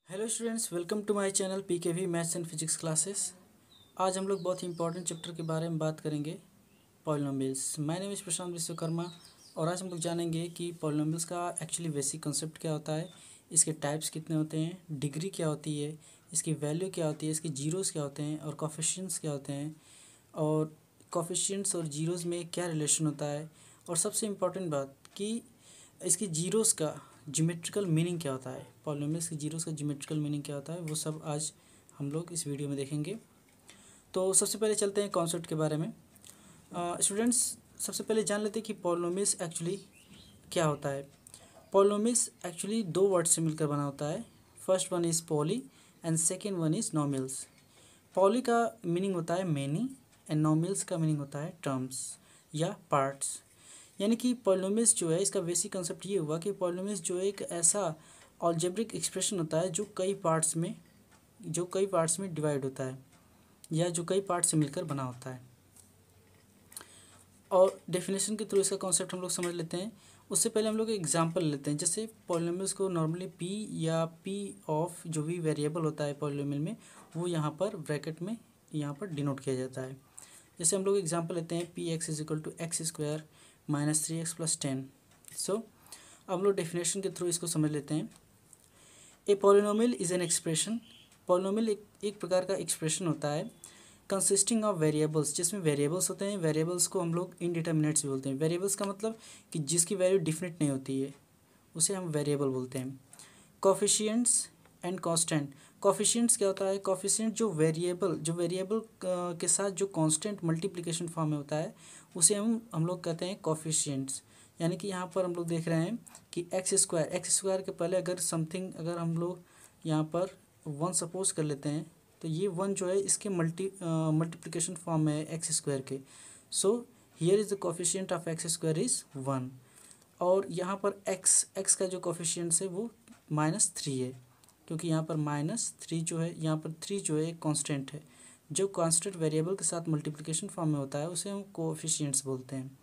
Hello students, welcome to my channel PKV maths and physics classes. आज हम लोग बहुत ही इंपॉर्टेंट चैप्टर के बारे में बात करेंगे, पॉलिनोमियल्स। माय नेम इज़ प्रशांत विश्वकर्मा और आज हम लोग जानेंगे कि पॉलिनोमियल्स का एक्चुअली बेसिक कंसेप्ट क्या होता है, इसके टाइप्स कितने होते हैं, डिग्री क्या होती है, इसकी वैल्यू क्या होती है, इसके जीरोस क्या होते हैं और कोफिशिएंट्स क्या होते हैं, और कोफिशिएंट्स और जीरोस में क्या रिलेशन होता है, और सबसे इम्पॉर्टेंट बात कि इसकी जीरोस का ज्योमेट्रिकल मीनिंग क्या होता है, पॉलिनोमियल्स की जीरोस का ज्योमेट्रिकल मीनिंग क्या होता है, वो सब आज हम लोग इस वीडियो में देखेंगे। तो सबसे पहले चलते हैं कॉन्सेप्ट के बारे में। स्टूडेंट्स, सबसे पहले जान लेते हैं कि पॉलिनोमियल्स एक्चुअली क्या होता है। पॉलिनोमियल्स एक्चुअली दो वर्ड से मिलकर बना होता है। First one is poly and second one is nomials. Poly का मीनिंग होता है मैनी एंड नॉमियल्स का मीनिंग होता है टर्म्स या पार्ट्स। यानी कि पॉलिनोमियल्स जो है, इसका बेसिक कंसेप्ट ये हुआ कि पॉलिनोमियल्स जो है एक ऐसा अलजेब्रिक एक्सप्रेशन होता है जो कई पार्ट्स में डिवाइड होता है या जो कई पार्ट्स से मिलकर बना होता है। और डेफिनेशन के थ्रू इसका कॉन्सेप्ट हम लोग समझ लेते हैं। उससे पहले हम लोग एक एग्जांपल लेते हैं। जैसे पॉलिनोमियल्स को नॉर्मली पी या पी ऑफ जो भी वेरिएबल होता है पॉलिनोमियल में, वो यहाँ पर ब्रैकेट में यहाँ पर डिनोट किया जाता है। जैसे हम लोग एग्जांपल लेते हैं, p x is equal to x square minus 3x plus 10। So अब हम लोग डेफिनेशन के थ्रू इसको समझ लेते हैं। A polynomial is an expression. Polynomial एक प्रकार का एक्सप्रेशन होता है कंसिस्टिंग ऑफ वेरिएबल्स, जिसमें वेरिएबल्स होते हैं। वेरिएबल्स को हम लोग इनडिटर्मिनेट्स भी बोलते हैं। वेरिएबल्स का मतलब कि जिसकी वैल्यू डिफिनिट नहीं होती है, उसे हम वेरिएबल बोलते हैं। Coefficients and constant. कोफिशिएंट्स क्या होता है? कोफिशिएंट जो वेरिएबल के साथ जो कांस्टेंट मल्टीप्लिकेशन फॉर्म में होता है, उसे हम लोग कहते हैं कोफिशिएंट्स। यानी कि यहाँ पर हम लोग देख रहे हैं कि एक्स स्क्वायर के पहले अगर हम लोग यहाँ पर 1 सपोज कर लेते हैं, तो ये 1 जो है इसके मल्टीप्लिकेशन फॉर्म में है एक्स स्क्वायर के। So here is the coefficient of x square is 1। और यहाँ पर एक्स का जो कोफिशिएंट्स है वो -3 है, क्योंकि यहाँ पर -3 जो है, यहाँ पर 3 जो है एक कांस्टेंट है। जो कांस्टेंट वेरिएबल के साथ मल्टीप्लिकेशन फॉर्म में होता है उसे हम कोएफिशिएंट्स बोलते हैं।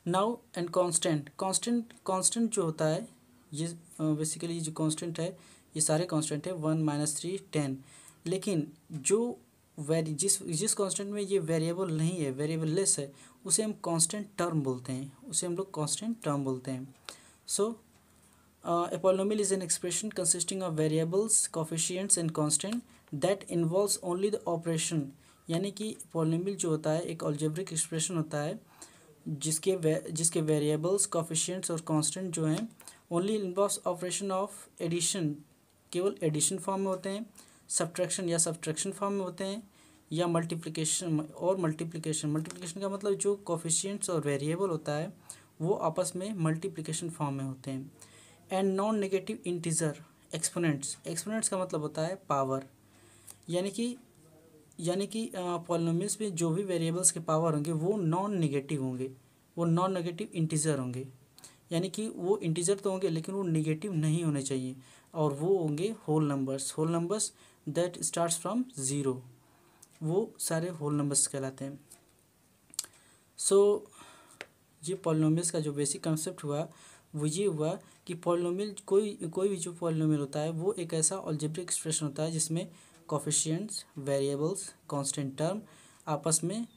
नाउ एंड कांस्टेंट जो होता है, ये बेसिकली जो कांस्टेंट है, ये सारे कांस्टेंट है 1 -3 10। लेकिन जो जिस कांस्टेंट में ये वेरिएबल नहीं है, वेरिएबल लेस है, उसे हम कांस्टेंट टर्म बोलते हैं। सो a polynomial is an expression consisting of variables, coefficients and constant that involves only the operation। यानी कि polynomial जो होता है एक algebraic expression होता है जिसके वेरिएबल्स, कोफिशिएंट्स और कांस्टेंट जो हैं only involves operation of addition, केवल एडिशन फॉर्म में होते हैं, सब्ट्रैक्शन फॉर्म में होते हैं, या मल्टीप्लिकेशन का मतलब जो कोफिशिएंट्स और वेरिएबल होता है वो आपस में मल्टीप्लिकेशन फॉर्म में होते हैं। And non negative integer exponents का मतलब होता है पावर। यानी कि पॉलिनोमियल्स में जो भी वेरिएबल्स के पावर होंगे वो नॉन नेगेटिव इंटीजर होंगे। यानी कि वो इंटीजर तो होंगे लेकिन वो नेगेटिव नहीं होने चाहिए, और वो होंगे whole numbers that starts from 0। वो सारे होल नंबर्स कहलाते हैं। सो ये पॉलिनोमियल्स का जो बेसिक कंसेप्ट हुआ वो ये हुआ कि पॉलिनोमियल कोई भी जो पॉलिनोमियल होता है वो एक ऐसा अलजेब्रिक एक्सप्रेशन होता है जिसमें कोफिशिएंट्स, वेरिएबल्स, कांस्टेंट टर्म आपस में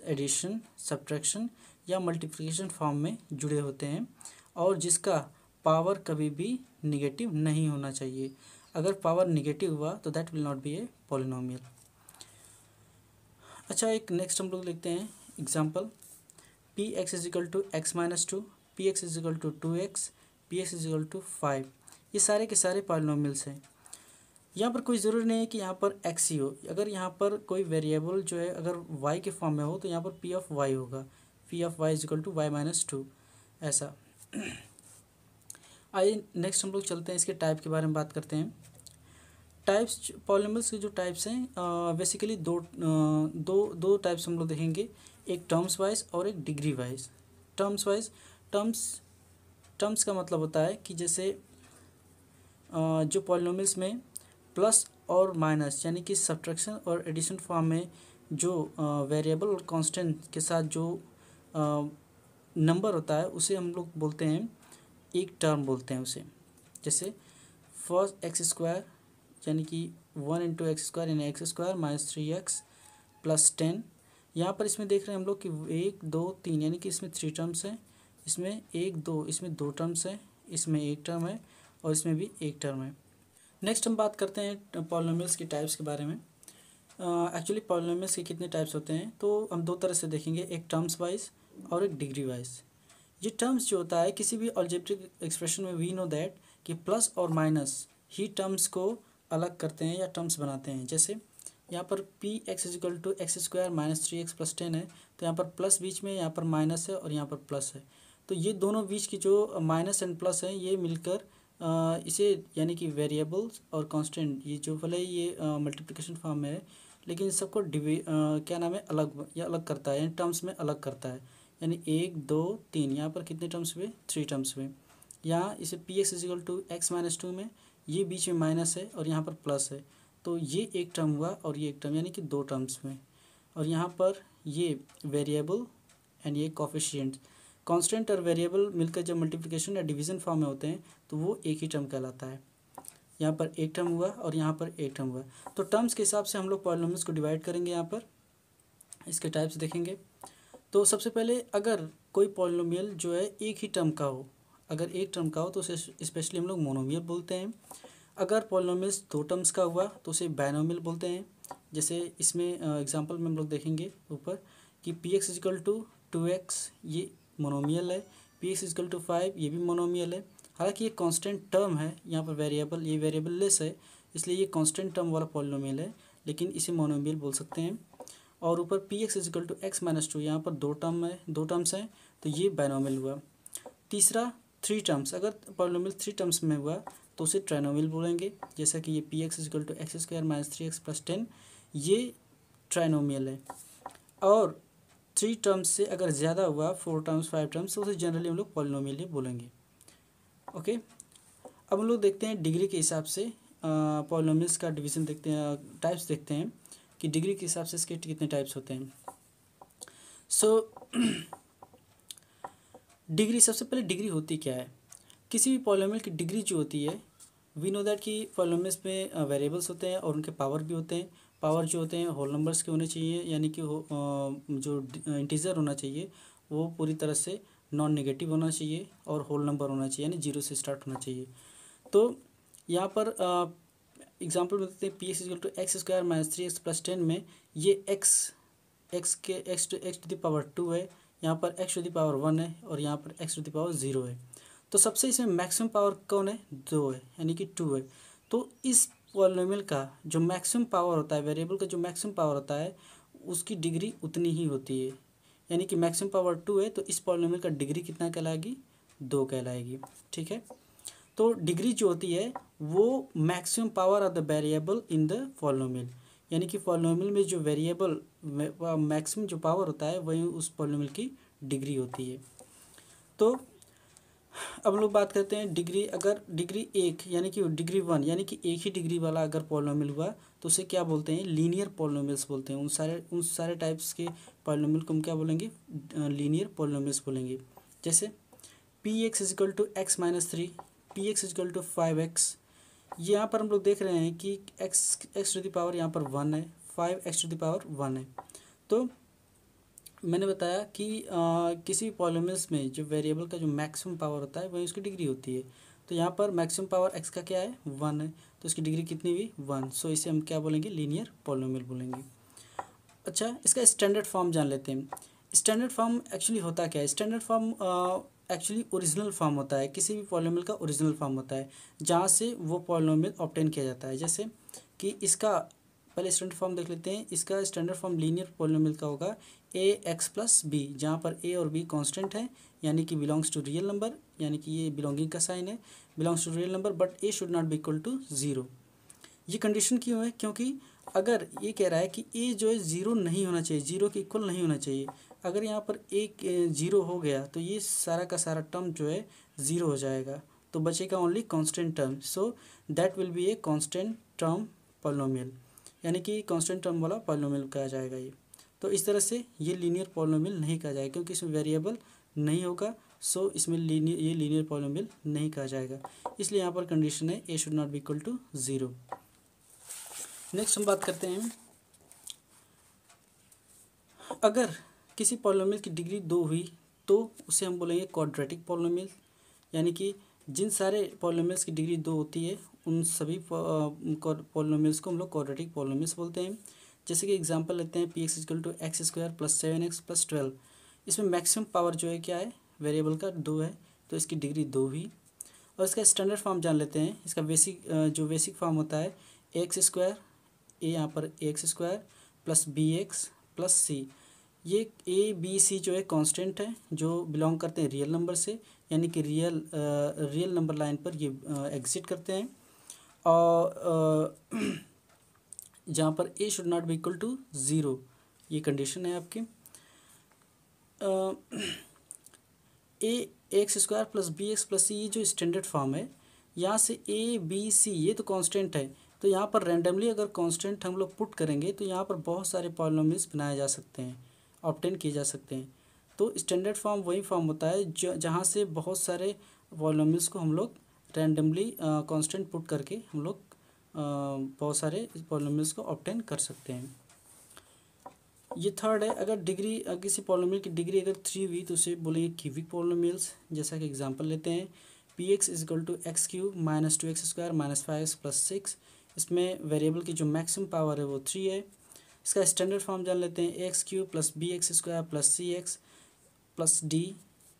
एडिशन, सब्ट्रैक्शन या मल्टीप्लिकेशन फॉर्म में जुड़े होते हैं, और जिसका पावर कभी भी निगेटिव नहीं होना चाहिए। अगर पावर निगेटिव हुआ तो that will not be a polynomial. अच्छा, एक नेक्स्ट हम लोग लिखते हैं example. P x is equal to x minus 2, p x is equal to 2x, p x is equal to 5। ये सारे के सारे पॉलिनोमियल्स हैं। यहाँ पर कोई ज़रूरी नहीं है कि यहाँ पर x ही हो। अगर यहाँ पर कोई वेरिएबल जो है अगर y के फॉर्म में हो तो यहाँ पर p ऑफ y होगा, p of y is equal to y minus 2, ऐसा। आइए नेक्स्ट हम लोग चलते हैं, इसके टाइप के बारे में बात करते हैं। टाइप्स, पॉलिनोमियल्स के जो टाइप्स हैं बेसिकली दो टाइप्स हम लोग देखेंगे, एक टर्म्स वाइज और एक डिग्री वाइज। टर्म्स का मतलब होता है कि जैसे जो पॉलिनोमियल्स में प्लस और माइनस यानी कि सब्ट्रैक्शन और एडिशन फॉर्म में जो वेरिएबल और कांस्टेंट के साथ जो नंबर होता है उसे हम लोग बोलते हैं, एक टर्म बोलते हैं उसे। जैसे फर्स्ट एक्स स्क्वायर यानी कि 1 इंटू एक्स स्क्वायर यानी x square minus 3x plus 10। यहाँ पर इसमें देख रहे हैं हम लोग कि 1 2 3 यानी कि इसमें 3 टर्म्स हैं, इसमें 1 2 इसमें 2 टर्म्स हैं, इसमें 1 टर्म है और इसमें भी 1 टर्म है। नेक्स्ट हम बात करते हैं पॉलिनोमियल्स की टाइप्स के बारे में। एक्चुअली पॉलिनोमियल्स के कितने टाइप्स होते हैं तो हम दो तरह से देखेंगे, एक टर्म्स वाइज और एक डिग्री वाइज। ये टर्म्स जो होता है किसी भी अलजेब्रिक एक्सप्रेशन में वी नो दैट कि प्लस और माइनस ही टर्म्स को अलग करते हैं या टर्म्स बनाते हैं। जैसे यहाँ पर p x is equal to x square minus 3x plus 10 है, तो यहाँ पर प्लस बीच में, यहाँ पर माइनस है और यहाँ पर प्लस है। तो ये दोनों बीच की जो माइनस एंड प्लस है ये मिलकर इसे यानी कि वेरिएबल्स और कांस्टेंट, ये जो भले ये मल्टीप्लिकेशन फॉर्म में है लेकिन सबको क्या नाम है अलग या अलग करता है, यानी टर्म्स में अलग करता है। यानी 1 2 3 यहाँ पर कितने टर्म्स हुए, 3 टर्म्स हुए। यहाँ इसे p x is equal to x minus 2 में ये बीच में माइनस है और यहाँ पर प्लस है, तो ये एक टर्म हुआ और ये एक टर्म यानी कि 2 टर्म्स हुए। और यहाँ पर ये वेरिएबल एंड ये कोफिशिएंट, कांस्टेंट और वेरिएबल मिलकर जब मल्टीप्लिकेशन या डिवीज़न फॉर्म में होते हैं तो वो एक ही टर्म कहलाता है। यहाँ पर एक टर्म हुआ और यहाँ पर एक टर्म हुआ। तो टर्म्स के हिसाब से हम लोग पॉलिनोमियल्स को डिवाइड करेंगे। यहाँ पर इसके टाइप्स देखेंगे। तो सबसे पहले अगर कोई पॉलिनोमियल जो है एक ही टर्म का हो, अगर एक टर्म का हो तो उसे स्पेशली हम लोग मोनोमियल बोलते हैं। अगर पॉलिनोमियल्स 2 टर्म्स का हुआ तो उसे बायनोमियल बोलते हैं। जैसे इसमें एग्जांपल में हम लोग देखेंगे ऊपर कि p x is equal to 2x ये मोनोमियल है, पी एक्स इजिकल टू 5 ये भी मोनोमियल है। हालांकि ये कांस्टेंट टर्म है, यहाँ पर वेरिएबल, ये वेरिएबल लेस है इसलिए ये कांस्टेंट टर्म वाला पॉलिनोमियल है, लेकिन इसे मोनोमियल बोल सकते हैं। और ऊपर p x is equal to x minus 2 यहाँ पर 2 टर्म्स हैं तो ये बायनोमियल हुआ। तीसरा 3 टर्म्स, अगर पॉलिनोमियल 3 टर्म्स में हुआ तो उसे ट्राइनोमियल बोलेंगे। जैसा कि ये p x is equal to x square minus 3x plus 10 ये ट्राइनोमियल है। और 3 टर्म्स से अगर ज़्यादा हुआ, 4 टर्म्स 5 टर्म्स, तो उसे जनरली हम लोग पॉलिनोमियल ही बोलेंगे। ओके, अब हम लोग देखते हैं डिग्री के हिसाब से पॉलिनोमियल्स का डिवीज़न देखते हैं, टाइप्स देखते हैं कि डिग्री के हिसाब से इसके कितने टाइप्स होते हैं। सो डिग्री, सबसे पहले डिग्री होती क्या है। किसी भी पॉलिनोमियल की डिग्री जो होती है, वी नो दैट कि पॉलिनोमियल्स में वेरिएबल्स होते हैं और उनके पावर भी होते हैं। पावर जो होते हैं होल नंबर्स के होने चाहिए, यानी कि जो इंटीजर होना चाहिए वो पूरी तरह से नॉन नेगेटिव होना चाहिए और होल नंबर होना चाहिए, यानी 0 से स्टार्ट होना चाहिए। तो यहाँ पर एग्जांपल में देखते हैं p x equal to x square minus 3x plus 10 में ये एक्स टू द पावर 2 है, यहाँ पर एक्स टू द पावर 1 है और यहाँ पर एक्स टू द पावर 0 है। तो सबसे इसमें मैक्सिमम पावर कौन है, 2 है, यानी कि 2 है। तो इस पॉलिनोमियल का जो मैक्सिमम पावर होता है, वेरिएबल का जो मैक्सिमम पावर होता है उसकी डिग्री उतनी ही होती है। यानी कि मैक्सिमम पावर 2 है तो इस पॉलिनोमियल का डिग्री कितना कहलाएगी, 2 कहलाएगी। ठीक है, तो डिग्री जो होती है वो maximum power of the variable in the polynomial, यानी कि पॉलिनोमियल में जो वेरिएबल मैक्सिमम जो पावर होता है वही उस पॉलिनोमियल की डिग्री होती है। तो अब लोग बात करते हैं डिग्री। अगर डिग्री 1 यानी कि डिग्री 1 यानी कि एक ही डिग्री वाला अगर पॉलिनोमियल हुआ तो उसे क्या बोलते हैं, लीनियर पॉलिनोमियल्स बोलते हैं। उन सारे टाइप्स के पॉलिनोमियल को हम क्या बोलेंगे, लीनियर पॉलिनोमियल्स बोलेंगे। जैसे p x is equal to x minus 3, p x is equal to 5x, यहाँ पर हम लोग देख रहे हैं कि एक्स टू द पावर यहाँ पर 1 है, 5x टू द पावर 1 है। तो मैंने बताया कि किसी भी पॉलिनोमियल्स में जो वेरिएबल का जो मैक्सिमम पावर होता है वही उसकी डिग्री होती है। तो यहाँ पर मैक्सिमम पावर x का क्या है, 1 है, तो इसकी डिग्री कितनी हुई, 1। सो इसे हम क्या बोलेंगे, लीनियर पॉलिनोमियल बोलेंगे। अच्छा, इसका स्टैंडर्ड फॉर्म जान लेते हैं। स्टैंडर्ड फॉर्म एक्चुअली होता क्या है, standard form actually original form होता है, किसी भी पॉलिनोमियल का ओरिजिनल फॉर्म होता है जहाँ से वो पॉलिनोमियल ऑब्टेन किया जाता है। जैसे कि इसका पहले स्टैंडर्ड फॉर्म देख लेते हैं। इसका स्टैंडर्ड फॉर्म लीनियर पॉलिनोमियल का होगा ax प्लस बी, जहाँ पर a और b कांस्टेंट है, यानी कि बिलोंग्स टू रियल नंबर, यानी कि ये बिलोंगिंग का साइन है, belongs to real number but a should not be equal to 0। ये कंडीशन क्यों है, क्योंकि अगर ये कह रहा है कि a जो है 0 नहीं होना चाहिए, 0 के इक्वल नहीं होना चाहिए। अगर यहाँ पर एक 0 हो गया तो ये सारा का सारा टर्म जो है 0 हो जाएगा, तो बचेगा only constant term. So that will be a constant term polynomial, यानी कि कांस्टेंट टर्म वाला पॉलिनोमियल कहा जाएगा ये। तो इस तरह से ये लीनियर पॉलिनोमियल नहीं कहा जाएगा क्योंकि इसमें वेरिएबल नहीं होगा, सो इसमें ये लीनियर पॉलिनोमियल नहीं कहा जाएगा। इसलिए यहाँ पर कंडीशन है A should not be equal to 0। Next हम बात करते हैं, अगर किसी पॉलिनोमियल की डिग्री 2 हुई तो उसे हम बोलेंगे क्वाड्रेटिक पॉलिनोमियल, यानी कि जिन सारे पॉलिनोमियल्स की डिग्री 2 होती है उन सभी पॉलिनोमियल्स को हम लोग क्वाड्रेटिक पॉलिनोमियल्स बोलते हैं। जैसे कि एग्जांपल लेते हैं, p x equal to x square plus 7x plus 12। इसमें मैक्सिमम पावर जो है क्या है, वेरिएबल का 2 है, तो इसकी डिग्री 2 हुई। और इसका स्टैंडर्ड फॉर्म जान लेते हैं। इसका बेसिक फॉर्म होता है एक्स स्क्वायर, ए यहाँ पर x square plus B x plus C. ये ए बी सी जो है कांस्टेंट है, जो बिलोंग करते हैं रियल नंबर से, यानी कि रियल नंबर लाइन पर ये एग्जिट करते हैं। और जहाँ पर A should not be equal to 0, ये कंडीशन है आपकी। A x square plus B x plus C, ये जो स्टैंडर्ड फॉर्म है, यहाँ से ए बी सी ये तो कांस्टेंट है, तो यहाँ पर रैंडमली अगर कांस्टेंट हम लोग पुट करेंगे तो यहाँ पर बहुत सारे पॉलिनोमियल्स बनाए जा सकते हैं, ऑब्टेन किए जा सकते हैं। तो स्टैंडर्ड फॉर्म वही फॉर्म होता है जहाँ से बहुत सारे पॉलिनोमियल्स को हम लोग रैंडमली कांस्टेंट पुट करके हम लोग बहुत सारे पॉलिनोमियल्स को ऑब्टेन कर सकते हैं। ये थर्ड है, अगर किसी पॉलिनोमियल की डिग्री अगर 3 हुई तो उसे बोलेंगे क्यूबिक पॉलिनोमियल्स। जैसा कि एग्जांपल लेते हैं, p x is equal to x cube minus 2x square minus 5x plus 6। इसमें वेरिएबल की जो मैक्सिमम पावर है वो 3 है। इसका स्टैंडर्ड फॉर्म जान लेते हैं, x cube plus B x square plus c x plus d,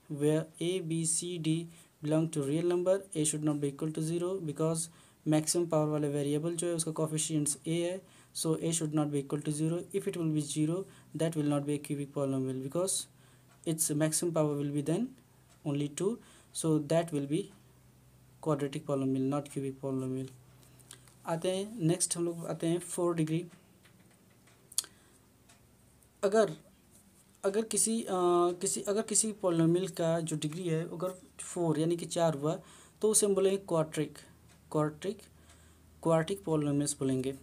where a b c d belong to real number. A should not be equal to 0 because maximum power वाले variable जो है उसका coefficients ए है, so a should not be equal to 0. If it will be 0, that will not be a cubic polynomial because its maximum power will be then only 2, so that will be quadratic polynomial, not cubic polynomial. आते हैं next, हम लोग आते हैं 4 degree. अगर किसी polynomial का जो डिग्री है अगर 4 यानी कि 4 हुआ तो उसे हम बोलेंगे क्वार्टिक पॉलिनोमियल्स बोलेंगे।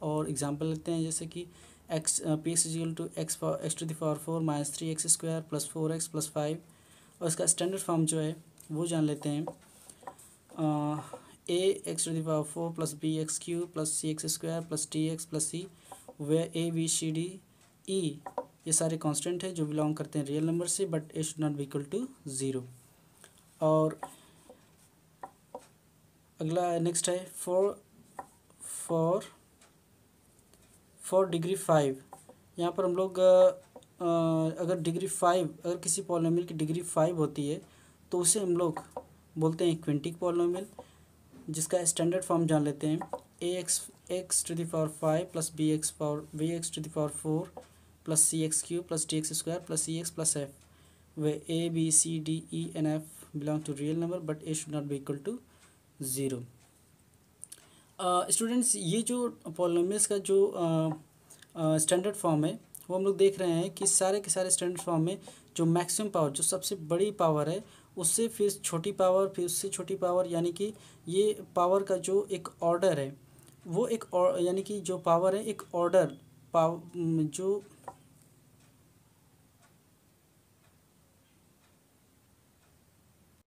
और एग्जांपल लेते हैं, जैसे कि p x equal to x to the power 4 minus 3x square plus 4x plus 5। और इसका स्टैंडर्ड फॉर्म जो है वो जान लेते हैं, a x to the power 4 plus B x cube plus c x square plus d x plus c, वे a b c d e ये सारे कांस्टेंट है जो बिलोंग करते हैं रियल नंबर से, but a should not be equal to 0। और अगला नेक्स्ट है फॉर डिग्री 5। यहाँ पर हम लोग अगर अगर किसी पॉलिनोमियल की डिग्री 5 होती है तो उसे हम लोग बोलते हैं क्विंटिक पॉलिनोमियल, जिसका स्टैंडर्ड फॉर्म जान लेते हैं, a x to the power 5 plus B x to the power 4 plus c x cube plus d x square plus c x plus f, वे a b c d e and f belong to real number but a should not be equal to 0। Students, ये जो polynomials का जो standard form है वो हम लोग देख रहे हैं कि सारे के सारे स्टैंडर्ड फॉर्म में जो मैक्सिमम पावर, जो सबसे बड़ी पावर है, उससे फिर छोटी पावर, फिर उससे छोटी पावर, यानी कि ये पावर का जो एक ऑर्डर है वो यानी कि जो पावर है एक ऑर्डर जो